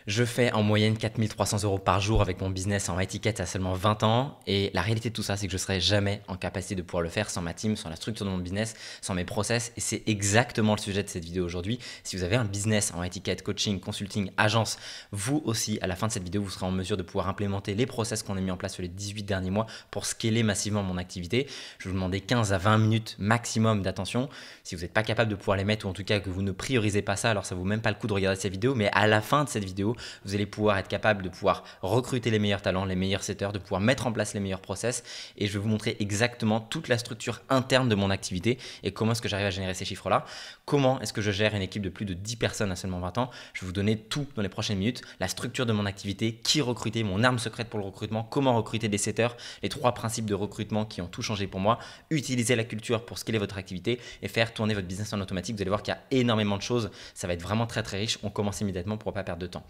Je fais en moyenne 4300 € par jour avec mon business en étiquette à seulement 20 ans. Et la réalité de tout ça, c'est que je ne serai jamais en capacité de pouvoir le faire sans ma team, sans la structure de mon business, sans mes process. Et c'est exactement le sujet de cette vidéo aujourd'hui. Si vous avez un business en étiquette, coaching, consulting, agence, vous aussi, à la fin de cette vidéo, vous serez en mesure de pouvoir implémenter les process qu'on a mis en place sur les 18 derniers mois pour scaler massivement mon activité. Je vais vous demander 15 à 20 minutes maximum d'attention. Si vous n'êtes pas capable de pouvoir les mettre, ou en tout cas que vous ne priorisez pas ça, alors ça ne vaut même pas le coup de regarder cette vidéo. Mais à la fin de cette vidéo, vous allez pouvoir être capable de pouvoir recruter les meilleurs talents, les meilleurs setters, de pouvoir mettre en place les meilleurs process. Et je vais vous montrer exactement toute la structure interne de mon activité et comment est-ce que j'arrive à générer ces chiffres-là. Comment est-ce que je gère une équipe de plus de 10 personnes à seulement 20 ans. Je vais vous donner tout dans les prochaines minutes. La structure de mon activité, qui recruter, mon arme secrète pour le recrutement, comment recruter des setters, les 3 principes de recrutement qui ont tout changé pour moi, utiliser la culture pour scaler votre activité et faire tourner votre business en automatique. Vous allez voir qu'il y a énormément de choses. Ça va être vraiment très très riche. On commence immédiatement pour ne pas perdre de temps.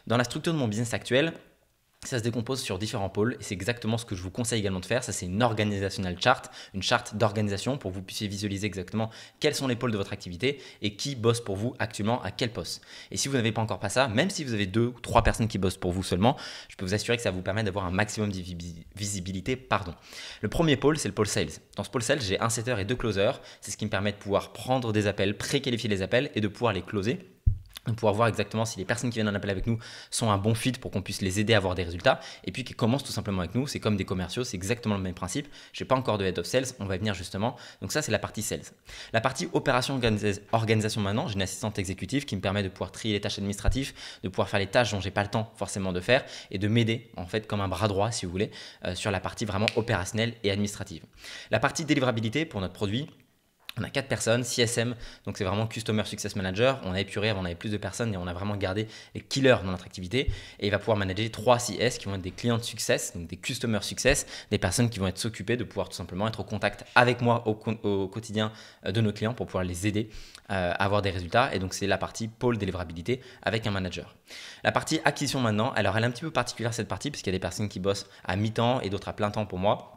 Dans la structure de mon business actuel, ça se décompose sur différents pôles et c'est exactement ce que je vous conseille également de faire. Ça, c'est une organizational chart, une charte d'organisation pour que vous puissiez visualiser exactement quels sont les pôles de votre activité et qui bosse pour vous actuellement à quel poste. Et si vous n'avez pas encore pas ça, même si vous avez 2 ou 3 personnes qui bossent pour vous seulement, je peux vous assurer que ça vous permet d'avoir un maximum de visibilité. Le premier pôle, c'est le pôle sales. Dans ce pôle sales, j'ai un setter et 2 closers. C'est ce qui me permet de pouvoir prendre des appels, préqualifier les appels et de pouvoir les closer. De pouvoir voir exactement si les personnes qui viennent en appel avec nous sont un bon fit pour qu'on puisse les aider à avoir des résultats et puis qui commencent tout simplement avec nous. C'est comme des commerciaux, c'est exactement le même principe. Je n'ai pas encore de head of sales, on va y venir justement. Donc ça, c'est la partie sales. La partie opération organisation maintenant, j'ai une assistante exécutive qui me permet de pouvoir trier les tâches administratives, de pouvoir faire les tâches dont j'ai pas le temps forcément de faire et de m'aider en fait comme un bras droit si vous voulez sur la partie vraiment opérationnelle et administrative. La partie délivrabilité pour notre produit, on a 4 personnes, CSM, donc c'est vraiment Customer Success Manager. On a épuré, avant on avait plus de personnes et on a vraiment gardé les killers dans notre activité. Et il va pouvoir manager 3 CS qui vont être des clients de success, donc des Customer Success, des personnes qui vont être s'occuper de pouvoir tout simplement être au contact avec moi au quotidien de nos clients pour pouvoir les aider à avoir des résultats. Et donc c'est la partie pôle délivrabilité avec un manager. La partie acquisition maintenant, alors elle est un petit peu particulière cette partie puisqu'il y a des personnes qui bossent à mi-temps et d'autres à plein temps pour moi.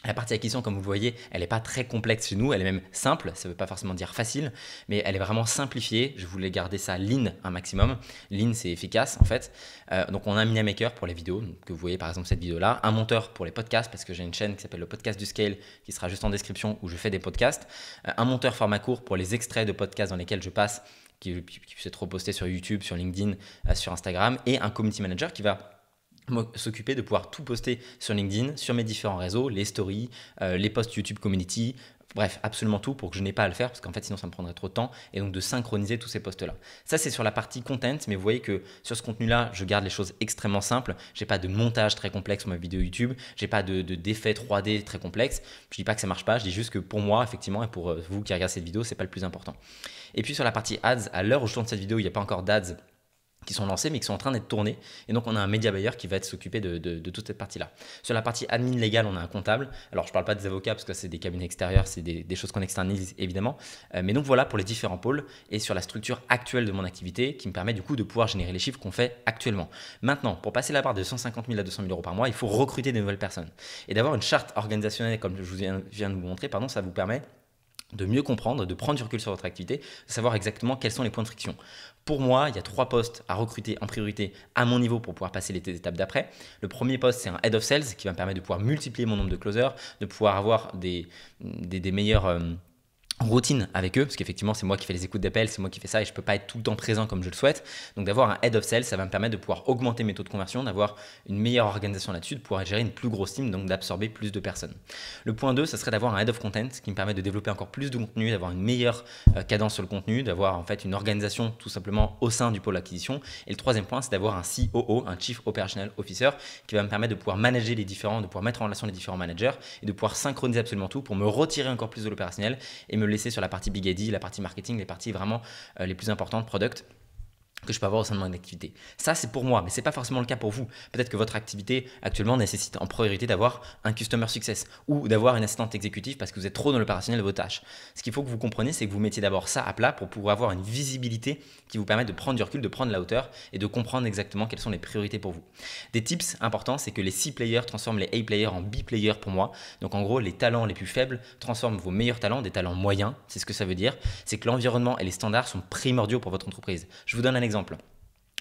La partie acquisition, comme vous le voyez, elle n'est pas très complexe chez nous, elle est même simple, ça ne veut pas forcément dire facile, mais elle est vraiment simplifiée. Je voulais garder ça lean un maximum. Lean, c'est efficace en fait. Donc on a un media maker pour les vidéos, donc, que vous voyez par exemple cette vidéo-là, un monteur pour les podcasts, parce que j'ai une chaîne qui s'appelle le podcast du scale, qui sera juste en description, où je fais des podcasts, un monteur format court pour les extraits de podcasts dans lesquels je passe, qui puisse être reposté sur YouTube, sur LinkedIn, sur Instagram, et un community manager qui va s'occuper de pouvoir tout poster sur LinkedIn, sur mes différents réseaux, les stories, les posts YouTube Community, bref, absolument tout pour que je n'ai pas à le faire parce qu'en fait sinon ça me prendrait trop de temps et donc de synchroniser tous ces posts-là. Ça c'est sur la partie content, mais vous voyez que sur ce contenu-là, je garde les choses extrêmement simples. J'ai pas de montage très complexe sur ma vidéo YouTube, j'ai pas d'effets 3D très complexes. Je dis pas que ça marche pas, je dis juste que pour moi effectivement et pour vous qui regardez cette vidéo, c'est pas le plus important. Et puis sur la partie ads, à l'heure où je tourne cette vidéo, il n'y a pas encore d'ads qui sont lancés mais qui sont en train d'être tournés et donc on a un média buyer qui va s'occuper de toute cette partie là. Sur la partie admin légale, on a un comptable. Alors je parle pas des avocats parce que c'est des cabinets extérieurs, c'est des choses qu'on externalise évidemment, mais donc voilà pour les différents pôles et sur la structure actuelle de mon activité qui me permet du coup de pouvoir générer les chiffres qu'on fait actuellement. Maintenant, pour passer la barre de 150 000 à 200 000 € par mois, il faut recruter des nouvelles personnes et d'avoir une charte organisationnelle comme je viens de vous montrer, ça vous permet de mieux comprendre, de prendre du recul sur votre activité, de savoir exactement quels sont les points de friction. Pour moi, il y a 3 postes à recruter en priorité à mon niveau pour pouvoir passer les étapes d'après. Le premier poste, c'est un Head of Sales qui va me permettre de pouvoir multiplier mon nombre de closers, de pouvoir avoir des meilleurs routine avec eux, parce qu'effectivement c'est moi qui fais les écoutes d'appel, c'est moi qui fais ça et je peux pas être tout le temps présent comme je le souhaite. Donc d'avoir un head of sales, ça va me permettre de pouvoir augmenter mes taux de conversion, d'avoir une meilleure organisation là-dessus, de pouvoir gérer une plus grosse team, donc d'absorber plus de personnes. Le point 2, ça serait d'avoir un head of content qui me permet de développer encore plus de contenu, d'avoir une meilleure cadence sur le contenu, d'avoir en fait une organisation tout simplement au sein du pôle acquisition. Et le troisième point, c'est d'avoir un COO, un Chief Operational Officer, qui va me permettre de pouvoir manager les différents, de pouvoir mettre en relation les différents managers et de pouvoir synchroniser absolument tout pour me retirer encore plus de l'opérationnel et me laisser sur la partie Big ID, la partie marketing, les parties vraiment les plus importantes, product, que je peux avoir au sein de mon activité. Ça, c'est pour moi, mais ce n'est pas forcément le cas pour vous. Peut-être que votre activité actuellement nécessite en priorité d'avoir un Customer Success ou d'avoir une assistante exécutive parce que vous êtes trop dans l'opérationnel de vos tâches. Ce qu'il faut que vous compreniez, c'est que vous mettiez d'abord ça à plat pour pouvoir avoir une visibilité qui vous permet de prendre du recul, de prendre la hauteur et de comprendre exactement quelles sont les priorités pour vous. Des tips importants, c'est que les C players transforment les A players en B players pour moi. Donc en gros, les talents les plus faibles transforment vos meilleurs talents, des talents moyens. C'est ce que ça veut dire. C'est que l'environnement et les standards sont primordiaux pour votre entreprise. Je vous donne un exemple.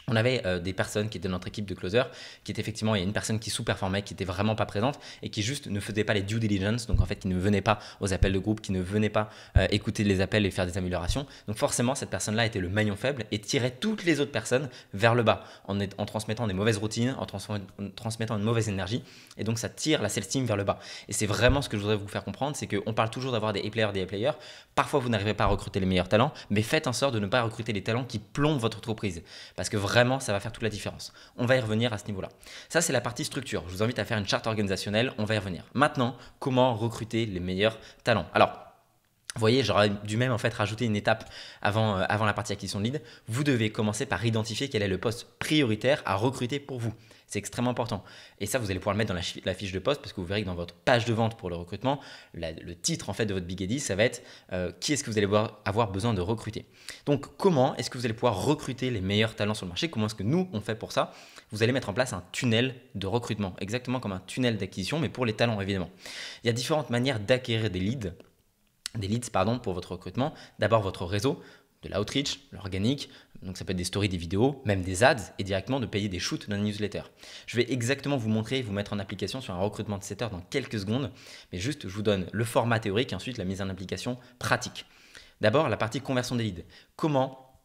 On avait des personnes qui étaient dans notre équipe de closer, qui étaient effectivement, il y a une personne qui sous-performait, qui était vraiment pas présente et qui juste ne faisait pas les due diligence, donc en fait qui ne venait pas aux appels de groupe, qui ne venait pas écouter les appels et faire des améliorations. Donc forcément, cette personne-là était le maillon faible et tirait toutes les autres personnes vers le bas en transmettant des mauvaises routines, en transmettant une mauvaise énergie, et donc ça tire la self-esteem vers le bas. Et c'est vraiment ce que je voudrais vous faire comprendre, c'est qu'on parle toujours d'avoir des A-players, des A-players. Parfois, vous n'arrivez pas à recruter les meilleurs talents, mais faites en sorte de ne pas recruter les talents qui plombent votre entreprise, parce que vraiment, ça va faire toute la différence. On va y revenir à ce niveau-là. Ça, c'est la partie structure. Je vous invite à faire une charte organisationnelle, on va y revenir. Maintenant, comment recruter les meilleurs talents? Alors, vous voyez, j'aurais dû même en fait rajouter une étape avant la partie acquisition de lead. Vous devez commencer par identifier quel est le poste prioritaire à recruter pour vous. C'est extrêmement important. Et ça, vous allez pouvoir le mettre dans la fiche de poste parce que vous verrez que dans votre page de vente pour le recrutement, le titre en fait de votre Big Eddy, ça va être qui est-ce que vous allez avoir besoin de recruter. Donc, comment est-ce que vous allez pouvoir recruter les meilleurs talents sur le marché? Comment est-ce que nous, on fait pour ça? Vous allez mettre en place un tunnel de recrutement, exactement comme un tunnel d'acquisition, mais pour les talents évidemment. Il y a différentes manières d'acquérir des leads pour votre recrutement. D'abord votre réseau, de l'outreach, l'organique, donc ça peut être des stories, des vidéos, même des ads et directement de payer des shoots dans une newsletter. Je vais exactement vous montrer et vous mettre en application sur un recrutement de setter dans quelques secondes, mais juste je vous donne le format théorique et ensuite la mise en application pratique. D'abord la partie conversion des leads. Comment,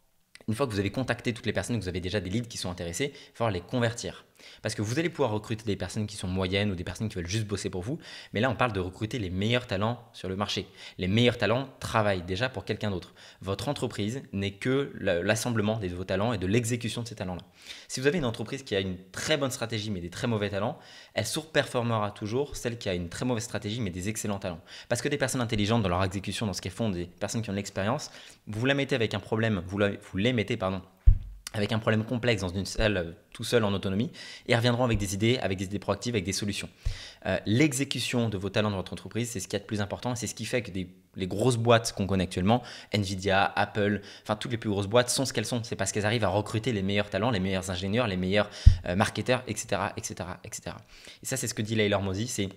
une fois que vous avez contacté toutes les personnes, que vous avez déjà des leads qui sont intéressés, il va falloir les convertir. Parce que vous allez pouvoir recruter des personnes qui sont moyennes ou des personnes qui veulent juste bosser pour vous. Mais là, on parle de recruter les meilleurs talents sur le marché. Les meilleurs talents travaillent déjà pour quelqu'un d'autre. Votre entreprise n'est que l'assemblement de vos talents et de l'exécution de ces talents-là. Si vous avez une entreprise qui a une très bonne stratégie mais des très mauvais talents, elle surperformera toujours celle qui a une très mauvaise stratégie mais des excellents talents. Parce que des personnes intelligentes dans leur exécution, dans ce qu'elles font, des personnes qui ont de l'expérience, vous la mettez avec un problème, vous les mettez, avec un problème complexe dans une salle tout seul en autonomie et reviendront avec des idées proactives, avec des solutions. L'exécution de vos talents dans votre entreprise, c'est ce qui est le plus important et c'est ce qui fait que les grosses boîtes qu'on connaît actuellement, Nvidia, Apple, enfin toutes les plus grosses boîtes sont ce qu'elles sont. C'est parce qu'elles arrivent à recruter les meilleurs talents, les meilleurs ingénieurs, les meilleurs marketeurs, etc., etc., etc. Et ça, c'est ce que dit Leila Hormozi, c'est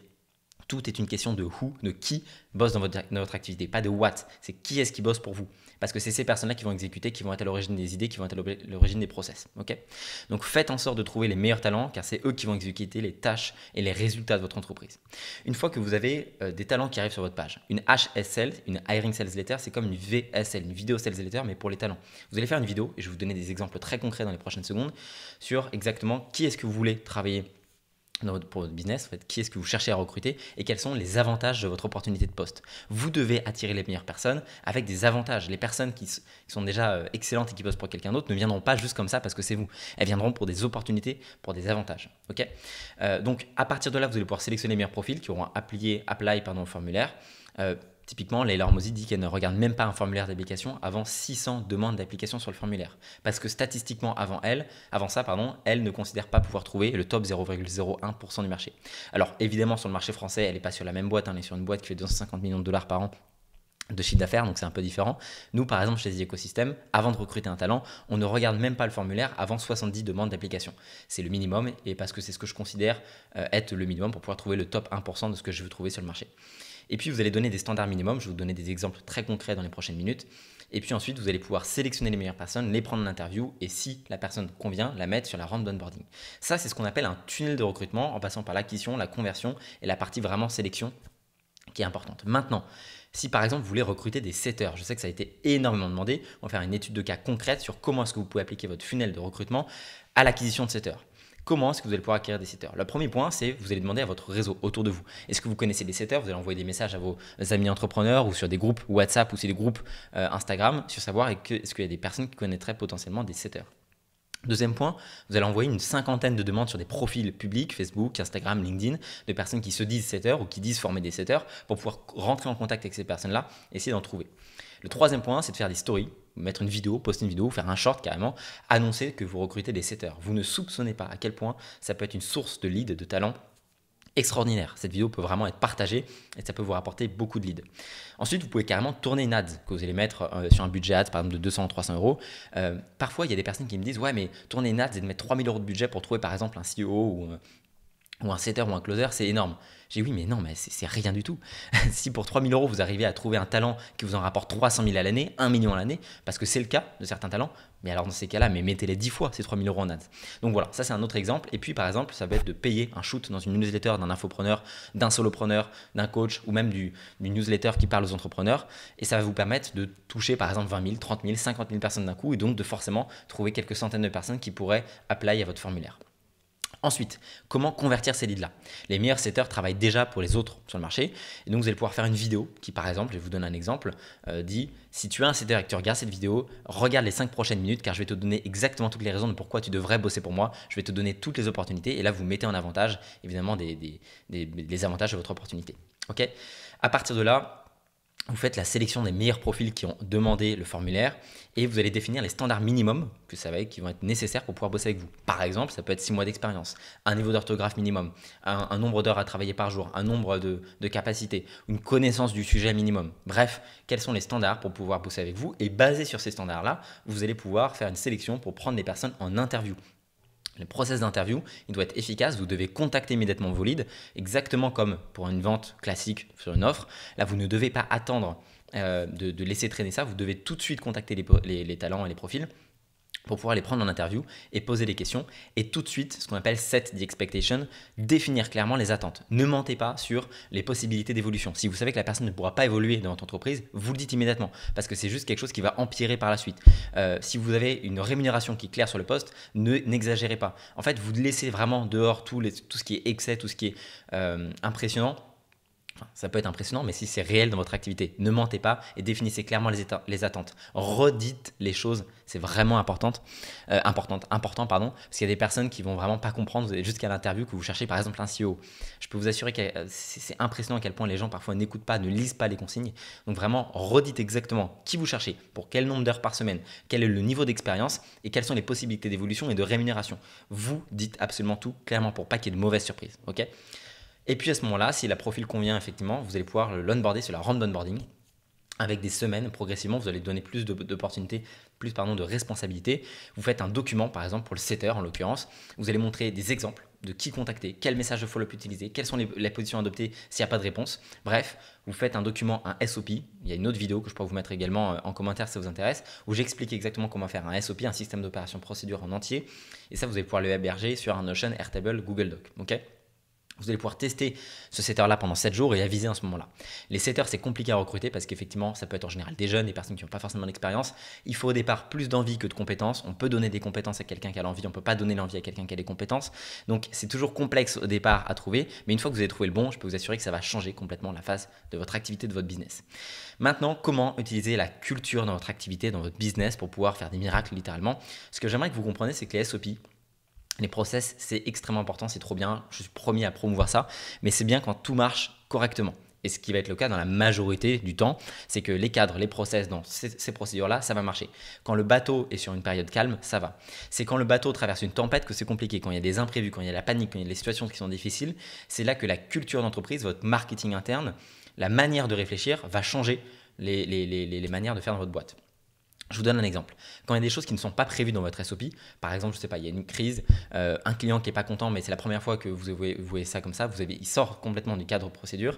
tout est une question de who, de qui bosse dans votre activité, pas de what. C'est qui est-ce qui bosse pour vous. Parce que c'est ces personnes-là qui vont exécuter, qui vont être à l'origine des idées, qui vont être à l'origine des process. Okay, donc faites en sorte de trouver les meilleurs talents, car c'est eux qui vont exécuter les tâches et les résultats de votre entreprise. Une fois que vous avez des talents qui arrivent sur votre page, une HSL, une Hiring Sales Letter, c'est comme une VSL, une Video Sales Letter, mais pour les talents. Vous allez faire une vidéo, et je vais vous donner des exemples très concrets dans les prochaines secondes, sur exactement qui est-ce que vous voulez travailler pour votre business, en fait, qui est-ce que vous cherchez à recruter et quels sont les avantages de votre opportunité de poste. Vous devez attirer les meilleures personnes avec des avantages. Les personnes qui sont déjà excellentes et qui bossent pour quelqu'un d'autre ne viendront pas juste comme ça parce que c'est vous. Elles viendront pour des opportunités, pour des avantages. Okay, donc à partir de là, vous allez pouvoir sélectionner les meilleurs profils qui auront apply au formulaire. Typiquement, Leila Hormozi dit qu'elle ne regarde même pas un formulaire d'application avant 600 demandes d'application sur le formulaire. Parce que statistiquement, avant ça, elle ne considère pas pouvoir trouver le top 0,01% du marché. Alors évidemment, sur le marché français, elle n'est pas sur la même boîte. Elle est sur une boîte qui fait 250 millions de dollars par an de chiffre d'affaires, donc c'est un peu différent. Nous, par exemple, chez The Ecosystem, avant de recruter un talent, on ne regarde même pas le formulaire avant 70 demandes d'application. C'est le minimum, et parce que c'est ce que je considère être le minimum pour pouvoir trouver le top 1% de ce que je veux trouver sur le marché. Et puis, vous allez donner des standards minimums. Je vais vous donner des exemples très concrets dans les prochaines minutes. Et puis ensuite, vous allez pouvoir sélectionner les meilleures personnes, les prendre en interview et si la personne convient, la mettre sur la rampe d'onboarding. Ça, c'est ce qu'on appelle un tunnel de recrutement en passant par l'acquisition, la conversion et la partie vraiment sélection qui est importante. Maintenant, si par exemple vous voulez recruter des setters, je sais que ça a été énormément demandé, on va faire une étude de cas concrète sur comment est-ce que vous pouvez appliquer votre funnel de recrutement à l'acquisition de setters. Comment est-ce que vous allez pouvoir acquérir des setters? Le premier point, c'est vous allez demander à votre réseau autour de vous. Est-ce que vous connaissez des setters? Vous allez envoyer des messages à vos amis entrepreneurs ou sur des groupes WhatsApp ou sur des groupes Instagram sur savoir est-ce qu'il y a des personnes qui connaîtraient potentiellement des setters. Deuxième point, vous allez envoyer une 50aine de demandes sur des profils publics, Facebook, Instagram, LinkedIn, de personnes qui se disent setters ou qui disent former des setters pour pouvoir rentrer en contact avec ces personnes-là et essayer d'en trouver. Le troisième point, c'est de faire des stories, mettre une vidéo, poster une vidéo, faire un short carrément, annoncer que vous recrutez des setters. Vous ne soupçonnez pas à quel point ça peut être une source de leads, de talents extraordinaire. Cette vidéo peut vraiment être partagée et ça peut vous rapporter beaucoup de leads. Ensuite, vous pouvez carrément tourner une ad que vous allez mettre sur un budget ad, par exemple de 200 ou 300 euros. Parfois, il y a des personnes qui me disent « Ouais, mais tourner une ad, c'est de mettre 3000 euros de budget pour trouver par exemple un CEO ou un setter ou un closer, c'est énorme. J'ai dit oui, mais non, mais c'est rien du tout. Si pour 3 000 euros, vous arrivez à trouver un talent qui vous en rapporte 300 000 à l'année, 1 million à l'année, parce que c'est le cas de certains talents, mais alors dans ces cas-là, mais mettez-les 10 fois ces 3 000 euros en ads. Donc voilà, ça c'est un autre exemple. Et puis par exemple, ça va être de payer un shoot dans une newsletter d'un infopreneur, d'un solopreneur, d'un coach ou même d'une newsletter qui parle aux entrepreneurs. Et ça va vous permettre de toucher par exemple 20 000, 30 000, 50 000 personnes d'un coup et donc de forcément trouver quelques centaines de personnes qui pourraient apply à votre formulaire. Ensuite, comment convertir ces leads-là? Les meilleurs setters travaillent déjà pour les autres sur le marché. Et donc, vous allez pouvoir faire une vidéo qui, par exemple, je vais vous donner un exemple, dit si tu as un setter et que tu regardes cette vidéo, regarde les 5 prochaines minutes car je vais te donner exactement toutes les raisons de pourquoi tu devrais bosser pour moi. Je vais te donner toutes les opportunités et là, vous mettez en avantage, évidemment, les avantages de votre opportunité. Ok? À partir de là, vous faites la sélection des meilleurs profils qui ont demandé le formulaire et vous allez définir les standards minimums qui vont être nécessaires pour pouvoir bosser avec vous. Par exemple, ça peut être 6 mois d'expérience, un niveau d'orthographe minimum, un nombre d'heures à travailler par jour, un nombre de capacités, une connaissance du sujet minimum. Bref, quels sont les standards pour pouvoir bosser avec vous et basé sur ces standards-là, vous allez pouvoir faire une sélection pour prendre des personnes en interview. Le process d'interview, il doit être efficace. Vous devez contacter immédiatement vos leads, exactement comme pour une vente classique sur une offre. Là, vous ne devez pas attendre de laisser traîner ça. Vous devez tout de suite contacter les talents et les profils pour pouvoir les prendre en interview et poser des questions. Et tout de suite, ce qu'on appelle set the expectation, définir clairement les attentes. Ne mentez pas sur les possibilités d'évolution. Si vous savez que la personne ne pourra pas évoluer dans votre entreprise, vous le dites immédiatement parce que c'est juste quelque chose qui va empirer par la suite. Si vous avez une rémunération qui est claire sur le poste, n'exagérez pas. En fait, vous laissez vraiment dehors tout ce qui est excès, tout ce qui est impressionnant. Ça peut être impressionnant, mais si c'est réel dans votre activité, ne mentez pas et définissez clairement les attentes. Redites les choses, c'est vraiment important, parce qu'il y a des personnes qui vont vraiment pas comprendre. Vous allez jusqu'à l'interview que vous cherchez par exemple un CEO. Je peux vous assurer que c'est impressionnant à quel point les gens parfois n'écoutent pas, ne lisent pas les consignes. Donc vraiment, redites exactement qui vous cherchez, pour quel nombre d'heures par semaine, quel est le niveau d'expérience et quelles sont les possibilités d'évolution et de rémunération. Vous dites absolument tout clairement pour pas qu'il y ait de mauvaises surprises. Ok ? Et puis à ce moment-là, si la profil convient effectivement, vous allez pouvoir l'onboarder sur la round d'onboarding. Avec des semaines, progressivement, vous allez donner plus d'opportunités, plus de responsabilités. Vous faites un document, par exemple, pour le setter en l'occurrence. Vous allez montrer des exemples de qui contacter, quel message de follow-up utiliser, quelles sont les positions adoptées s'il n'y a pas de réponse. Bref, vous faites un document, un SOP. Il y a une autre vidéo que je pourrais vous mettre également en commentaire si ça vous intéresse, où j'explique exactement comment faire un SOP, un système d'opération procédure en entier. Et ça, vous allez pouvoir le héberger sur un Notion, Airtable, Google Doc. Ok ? Vous allez pouvoir tester ce setter-là pendant 7 jours et aviser en ce moment-là. Les setters, c'est compliqué à recruter parce qu'effectivement, ça peut être en général des jeunes, des personnes qui n'ont pas forcément d'expérience. Il faut au départ plus d'envie que de compétences. On peut donner des compétences à quelqu'un qui a l'envie, on ne peut pas donner l'envie à quelqu'un qui a des compétences. Donc, c'est toujours complexe au départ à trouver. Mais une fois que vous avez trouvé le bon, je peux vous assurer que ça va changer complètement la phase de votre activité, de votre business. Maintenant, comment utiliser la culture dans votre activité, dans votre business pour pouvoir faire des miracles littéralement? Ce que j'aimerais que vous compreniez, c'est que les SOP, les process, c'est extrêmement important, c'est trop bien, je suis promis à promouvoir ça, mais c'est bien quand tout marche correctement. Et ce qui va être le cas dans la majorité du temps, c'est que les cadres, les process dans ces procédures-là, ça va marcher. Quand le bateau est sur une période calme, ça va. C'est quand le bateau traverse une tempête que c'est compliqué, quand il y a des imprévus, quand il y a la panique, quand il y a des situations qui sont difficiles, c'est là que la culture d'entreprise, votre marketing interne, la manière de réfléchir va changer les manières de faire dans votre boîte. Je vous donne un exemple. Quand il y a des choses qui ne sont pas prévues dans votre SOP, par exemple, je ne sais pas, il y a une crise, un client qui n'est pas content, mais c'est la première fois que vous voyez ça comme ça, il sort complètement du cadre procédure,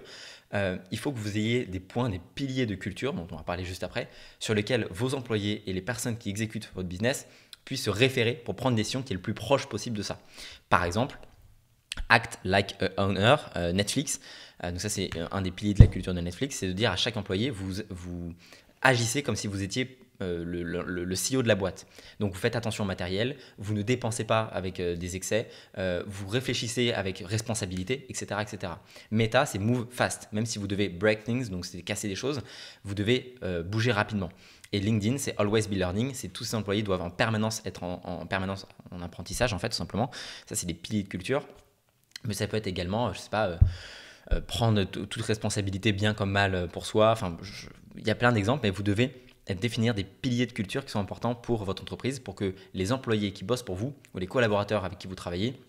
il faut que vous ayez des points, des piliers de culture, dont on va parler juste après, sur lesquels vos employés et les personnes qui exécutent votre business puissent se référer pour prendre des décisions qui est le plus proche possible de ça. Par exemple, Act Like a Owner, Netflix. Donc ça, c'est un des piliers de la culture de Netflix, c'est de dire à chaque employé, vous agissez comme si vous étiez le CEO de la boîte. Donc vous faites attention au matériel, vous ne dépensez pas avec des excès, vous réfléchissez avec responsabilité, etc. etc. Meta, c'est move fast. Même si vous devez break things, donc c'est casser des choses, vous devez bouger rapidement. Et LinkedIn, c'est always be learning, c'est tous ces employés doivent en permanence être en permanence en apprentissage, en fait, tout simplement. Ça, c'est des piliers de culture. Mais ça peut être également, je ne sais pas, prendre toute responsabilité bien comme mal pour soi. Enfin, il y a plein d'exemples, mais vous devez définir des piliers de culture qui sont importants pour votre entreprise, pour que les employés qui bossent pour vous ou les collaborateurs avec qui vous travaillez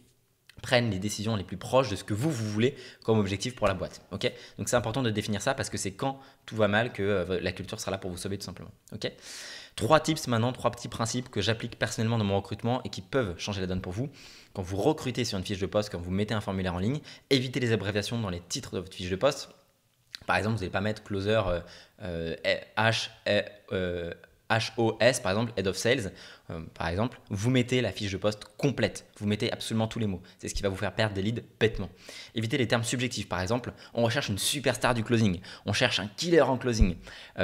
prennent les décisions les plus proches de ce que vous voulez comme objectif pour la boîte. Okay, donc c'est important de définir ça parce que c'est quand tout va mal que la culture sera là pour vous sauver tout simplement. Okay, Trois tips maintenant, trois petits principes que j'applique personnellement dans mon recrutement et qui peuvent changer la donne pour vous. Quand vous recrutez sur une fiche de poste, quand vous mettez un formulaire en ligne, évitez les abréviations dans les titres de votre fiche de poste. Par exemple, vous n'allez pas mettre closer HOS, par exemple, Head of Sales, par exemple. Vous mettez la fiche de poste complète. Vous mettez absolument tous les mots. C'est ce qui va vous faire perdre des leads bêtement. Évitez les termes subjectifs. Par exemple, on recherche une superstar du closing. On cherche un killer en closing.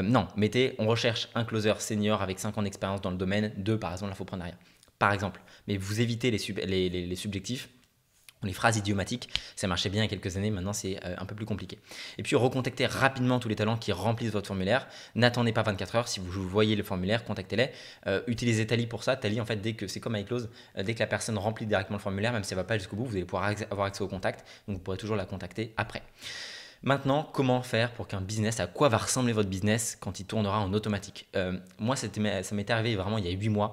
Non, mettez, on recherche un closer senior avec 5 ans d'expérience dans le domaine de, par exemple, l'infoprenariat. Par exemple. Mais vous évitez les subjectifs. Les phrases idiomatiques, ça marchait bien il y a quelques années, maintenant c'est un peu plus compliqué. Et puis recontactez rapidement tous les talents qui remplissent votre formulaire. N'attendez pas 24 heures, si vous voyez le formulaire, contactez-les. Utilisez Tally pour ça. Tally, en fait, dès que c'est comme iClose, dès que la personne remplit directement le formulaire, même si elle ne va pas jusqu'au bout, vous allez pouvoir avoir accès au contact, donc vous pourrez toujours la contacter après. Maintenant, comment faire pour qu'un business, à quoi va ressembler votre business quand il tournera en automatique? Moi, ça m'était arrivé vraiment il y a 8 mois.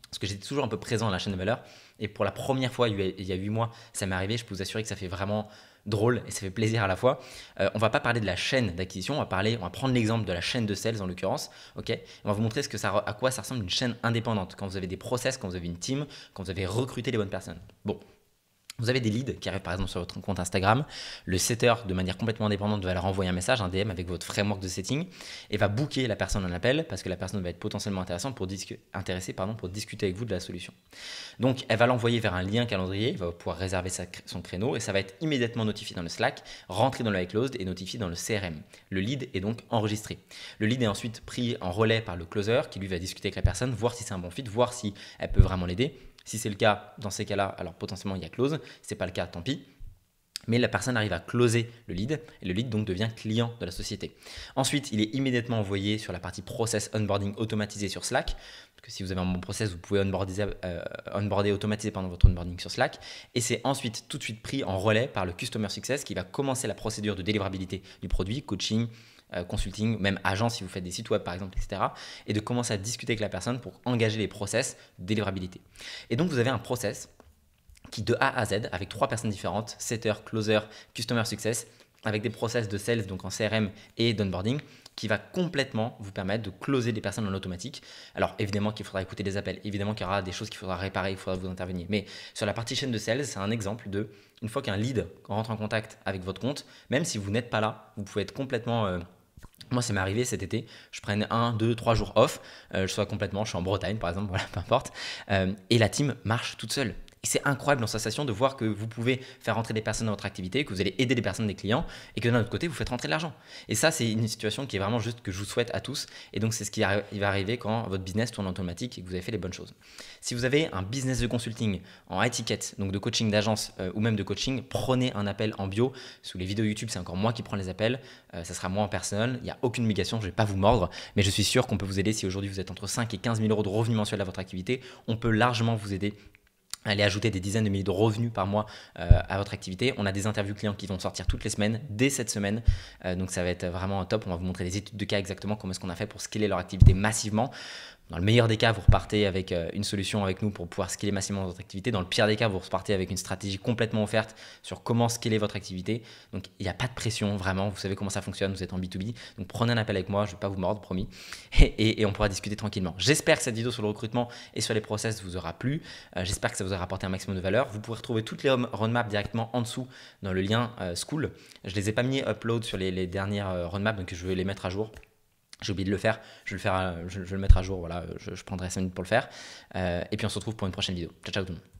Parce que j'étais toujours un peu présent à la chaîne de valeur. Et pour la première fois, il y a 8 mois, ça m'est arrivé. Je peux vous assurer que ça fait vraiment drôle et ça fait plaisir à la fois. On va pas parler de la chaîne d'acquisition, on va prendre l'exemple de la chaîne de sales en l'occurrence. Ok, on va vous montrer à quoi ça ressemble une chaîne indépendante. Quand vous avez des process, quand vous avez une team, quand vous avez recruté les bonnes personnes. Bon. Vous avez des leads qui arrivent par exemple sur votre compte Instagram. Le setter, de manière complètement indépendante, va leur envoyer un message, un DM avec votre framework de setting et va booker la personne en appel parce que la personne va être potentiellement intéressée pour discuter avec vous de la solution. Donc, elle va l'envoyer vers un lien calendrier, il va pouvoir réserver son créneau et ça va être immédiatement notifié dans le Slack, rentré dans le iClosed et notifié dans le CRM. Le lead est donc enregistré. Le lead est ensuite pris en relais par le closer qui lui va discuter avec la personne, voir si c'est un bon fit, voir si elle peut vraiment l'aider. Si c'est le cas, dans ces cas-là, alors potentiellement il y a close. Si ce n'est pas le cas, tant pis. Mais la personne arrive à closer le lead et le lead donc devient client de la société. Ensuite, il est immédiatement envoyé sur la partie process onboarding automatisé sur Slack. Parce que si vous avez un bon process, vous pouvez automatiser votre onboarding sur Slack. Et c'est ensuite tout de suite pris en relais par le Customer Success qui va commencer la procédure de délivrabilité du produit, coaching, consulting, même agent si vous faites des sites web par exemple, etc. Et de commencer à discuter avec la personne pour engager les process de délivrabilité. Et donc vous avez un process qui de A à Z avec 3 personnes différentes, setter, closer, customer success, avec des process de sales donc en CRM et d'onboarding qui va complètement vous permettre de closer des personnes en automatique. Alors évidemment qu'il faudra écouter des appels, évidemment qu'il y aura des choses qu'il faudra réparer, il faudra vous intervenir. Mais sur la partie chaîne de sales, c'est un exemple de, une fois qu'un lead rentre en contact avec votre compte, même si vous n'êtes pas là, vous pouvez être complètement... Moi, ça m'est arrivé cet été, je prenne 1, 2, 3 jours off, je suis en Bretagne par exemple, voilà, peu importe, et la team marche toute seule. Et c'est incroyable dans sa sensation de voir que vous pouvez faire rentrer des personnes dans votre activité, que vous allez aider des personnes, des clients, et que d'un autre côté, vous faites rentrer de l'argent. Et ça, c'est une situation qui est vraiment juste que je vous souhaite à tous. Et donc, c'est ce qui va arriver quand votre business tourne en automatique et que vous avez fait les bonnes choses. Si vous avez un business de consulting en high-ticket, donc de coaching d'agence ou même de coaching, prenez un appel en bio. Sous les vidéos YouTube, c'est encore moi qui prends les appels. Ça sera moi en personne. Il n'y a aucune obligation, je ne vais pas vous mordre. Mais je suis sûr qu'on peut vous aider. Si aujourd'hui, vous êtes entre 5 et 15 000 euros de revenus mensuels à votre activité, on peut largement vous aider. Allez ajouter des dizaines de milliers de revenus par mois à votre activité. On a des interviews clients qui vont sortir toutes les semaines, dès cette semaine. Donc ça va être vraiment top. On va vous montrer des études de cas exactement comment est-ce qu'on a fait pour scaler leur activité massivement. Dans le meilleur des cas, vous repartez avec une solution avec nous pour pouvoir scaler massivement votre activité. Dans le pire des cas, vous repartez avec une stratégie complètement offerte sur comment scaler votre activité. Donc, il n'y a pas de pression, vraiment. Vous savez comment ça fonctionne, vous êtes en B2B. Donc, prenez un appel avec moi, je ne vais pas vous mordre, promis. Et on pourra discuter tranquillement. J'espère que cette vidéo sur le recrutement et sur les process vous aura plu. J'espère que ça vous aura apporté un maximum de valeur. Vous pourrez retrouver toutes les roadmaps directement en dessous dans le lien School. Je ne les ai pas mis upload sur les dernières roadmaps, donc je vais les mettre à jour. J'ai oublié de le faire, je vais le mettre à jour, voilà, je prendrai 5 minutes pour le faire. Et puis on se retrouve pour une prochaine vidéo. Ciao, ciao tout le monde.